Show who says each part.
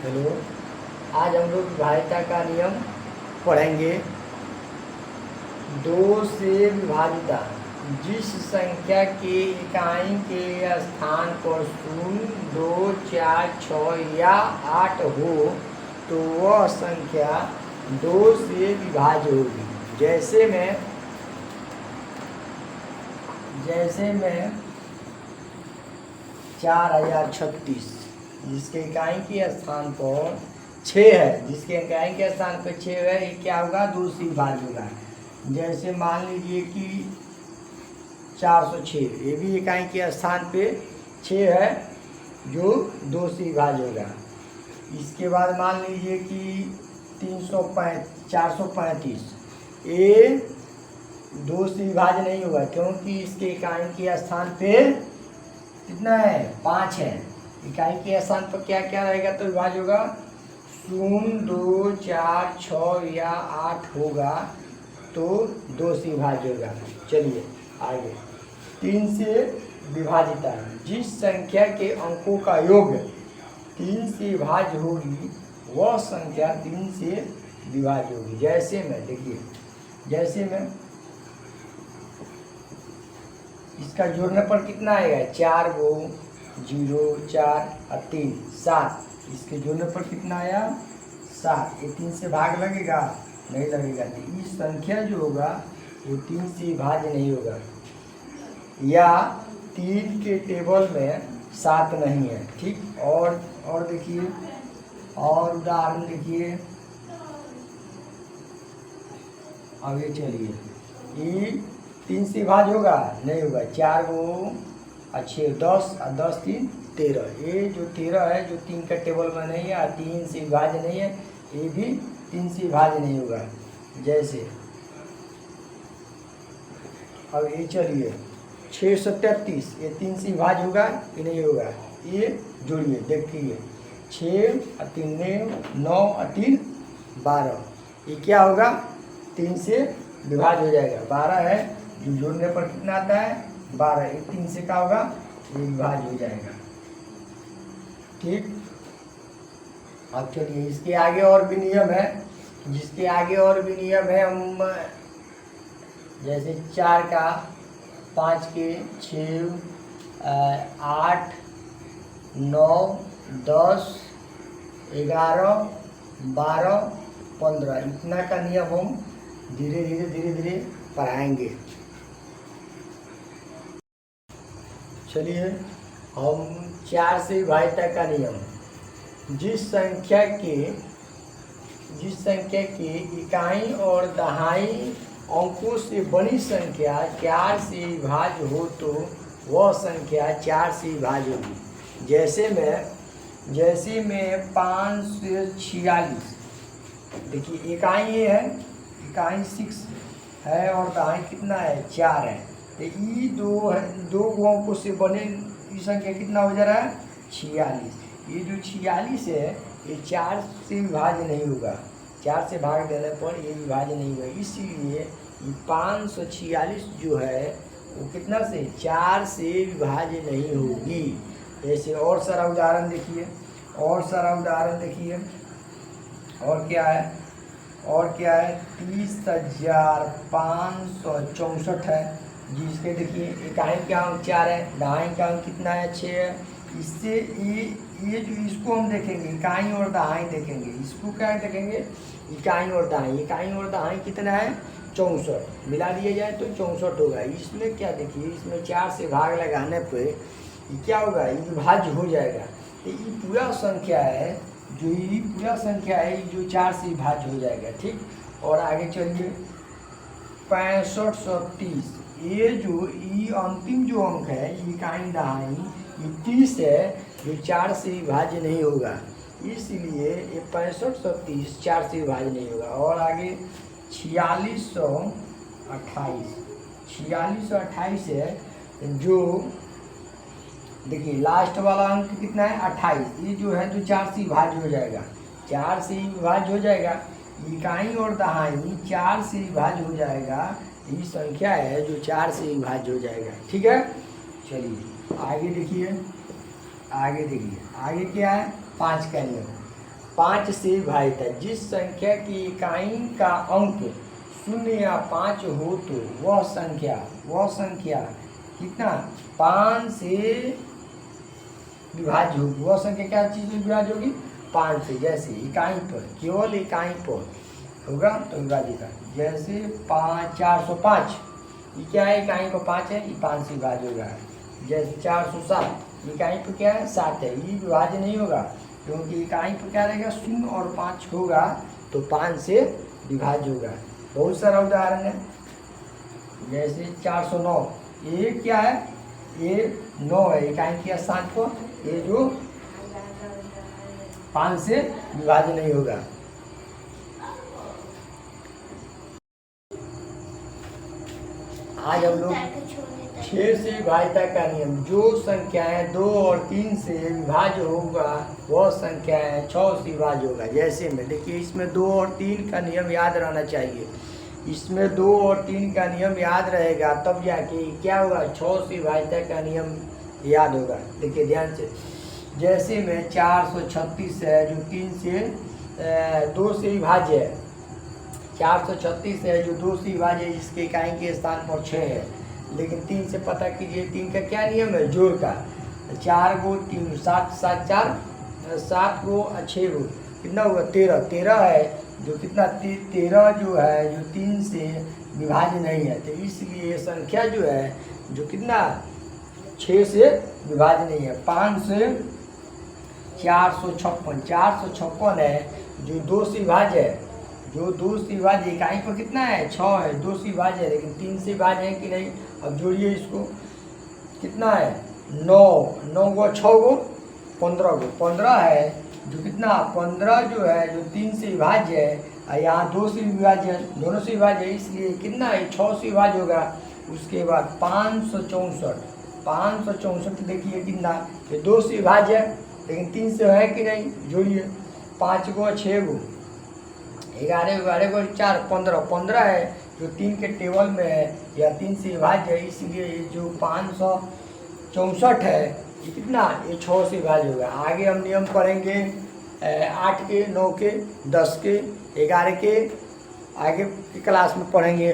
Speaker 1: Hello. आज हम लोग विभाज्यता का नियम पढ़ेंगे। दो से विभाजिता जिस संख्या के इकाई के स्थान पर 0, 2, 4, 6 या 8 हो तो वह संख्या 2 से विभाज्य होगी। जैसे मैं 4036 जिसके इकाई के स्थान पर 6 है, जिसके इकाई के स्थान पर 6 है, ये क्या होगा? 2 से विभाज्य होगा। जैसे मान लीजिए कि 406, ये भी इकाई के स्थान पे 6 है जो 2 से विभाज्य होगा। इसके बाद मान लीजिए कि 435, ये 2 से विभाज्य नहीं होगा क्योंकि इसके इकाई के स्थान पे कितना है? 5 है। इकाई के स्थान पर क्या क्या रहेगा तो विभाज्य होगा? 0, 2, 4, 6 या 8 होगा तो 2 से विभाज्य होगा। चलिए आगे। 3 से विभाजिता जिस संख्या के अंकों का योग 3 से विभाज्य होगी वह संख्या 3 से विभाज्य होगी। जैसे मैं इसका जोड़ने पर कितना आएगा? 4 गो 0, 4 और 3 7। इसके जोड़ने पर कितना आया? 7। ये 3 से भाग लगेगा? नहीं लगेगा। तो इस संख्या जो होगा वो 3 से विभाज्य नहीं होगा, या 3 के टेबल में 7 नहीं है। ठीक। और देखिए, और उदाहरण देखिए। आगे चलिए। ये 3 से विभाज्य होगा? नहीं होगा। 4 गो 6 10 और 10 3 13। ये जो 13 है जो 3 का टेबल में नहीं है, 3 से विभाज्य नहीं है, ये भी 3 से विभाज्य नहीं होगा। जैसे अब ये चलिए 637, ये 3 से विभाज्य होगा कि नहीं होगा? ये जोड़िए, देखिए 6 और 3 9 और 3 12, ये क्या होगा? 3 से विभाज्य हो जाएगा। 12 है जो जोड़ने पर कितना आता है? 12। ये 3 से क्या होगा? ये विभाज्य हो जाएगा। ठीक। अब चलिए इसके आगे और भी नियम है, हम जैसे 4 का 5 के 6 8 9 10 11 12 15, इतना का नियम हम धीरे धीरे पढ़ाएंगे। चलिए हम 4 से विभाज्यता का नियम जिस संख्या के इकाई और दहाई अंकों से बड़ी संख्या 4 से विभाज्य हो तो वह संख्या 4 से विभाज्य होगी। जैसे में 5 से 46, देखिए इकाई ये है, इकाई 6 है और दहाई कितना है? 4 है। तो ये 2 अंकों से बने ये संख्या कितना हो जा रहा है? 46। ये जो 46 है ये 4 से विभाज्य नहीं होगा। 4 से भाग देने पर ये विभाज्य नहीं होगा, इसलिए ये 546 जो है वो कितना से? 4 से विभाज्य नहीं होगी। ऐसे और सारा उदाहरण देखिए, और क्या है? 30,564 है, जिसके देखिए इकाई का अंक 4 है, दहाई का अंक कितना है? 6 है। इससे ये जो इसको हम देखेंगे इकाई और दहाई देखेंगे, इसको क्या देखेंगे? इकाई और दहाई कितना है? 64। मिला दिया जाए तो 64 होगा। इसमें क्या देखिए, इसमें 4 से भाग लगाने पे ये क्या होगा? ये विभाज्य हो जाएगा। तो ये पूरा संख्या है जो 4 से विभाज्य हो जाएगा। ठीक। और आगे चलिए 6530, ये अंतिम जो अंक है इकाई दहाई ये 30 है जो 4 से विभाज्य नहीं होगा, इसलिए ये 6530 4 से विभाज्य नहीं होगा। और आगे 4628 है जो देखिए लास्ट वाला अंक कितना है? 28। ये जो है तो 4 से विभाज्य हो जाएगा, 4 से विभाज्य हो जाएगा। इकाई और दहाई 4 से विभाज्य हो जाएगा, ये संख्या है जो 4 से विभाज्य हो जाएगा। ठीक है। चलिए आगे देखिए, आगे क्या है? 5 का नियम। 5 से विभाजित है। जिस संख्या की इकाई का अंक 0 या 5 हो तो वह संख्या कितना 5 से विभाज्य होगी। वह संख्या क्या चीज़ में विभाज्य होगी 5 से। जैसे इकाई पर, केवल इकाई पर होगा तो विभाजित है। जैसे 405 ये क्या है, इकाई पर 5 है, ये 5 से विभाज्य होगा। जैसे 407 इकाई पर क्या है 7 है, ये विभाज्य नहीं होगा क्योंकि इकाई पर क्या रहेगा 0 और 5 होगा तो 5 से विभाज्य होगा। बहुत सारा उदाहरण है। जैसे 409 ये क्या है, ये 9 है, इकाई के स्थान पर ये जो 5 से विभाज्य नहीं होगा। आज हम लोग 6 से विभाज्यता का नियम, जो संख्याएं 2 और 3 से विभाज्य होगा वह संख्याएं 6 से विभाज्य होगा। जैसे में देखिए इसमें 2 और 3 का नियम याद रहना चाहिए। इसमें 2 और 3 का नियम याद रहेगा तब जाके क्या होगा 6 से विभाज्यता का नियम याद होगा। देखिए ध्यान से, जैसे में 436 है जो 3 से 2 से विभाज्य है। 436 है जो 2 से विभाज्य है, इसके इकाई के स्थान पर 6 है। लेकिन 3 से पता कीजिए 3 का क्या नियम है जोड़ का, 4 गो 3 7 7 4 7 गो 6 गो कितना हुआ 13 है जो कितना 13 जो है जो 3 से विभाज्य नहीं है। तो इसलिए ये संख्या जो है जो कितना 6 से विभाज्य नहीं है। 5 से 456 है जो 2 से विभाज्य है। जो 2 से विभाज्य इकाई पर कितना है 6 है, 2 से विभाज्य है लेकिन 3 से विभाज्य है कि नहीं। अब जोड़िए इसको, कितना है 9 गो 6 गो 15 है जो कितना 15 जो है जो 3 से विभाज्य है और यहाँ 2 से विभाज्य है, दोनों से विभाज्य है, इसलिए कितना है 6 से विभाज्य होगा। उसके बाद 564 देखिए कितना ये 2 से विभाज्य है लेकिन 3 से है कि नहीं। जोड़िए 5 गो 6 गो 11 गो 4 15 है जो 3 के टेबल में है या 3 से विभाज्य है, इसलिए ये जो 564 है ये कितना ये 6 से विभाज्य होगा। आगे हम नियम पढ़ेंगे 8 के 9 के 10 के 11 के आगे की क्लास में पढ़ेंगे।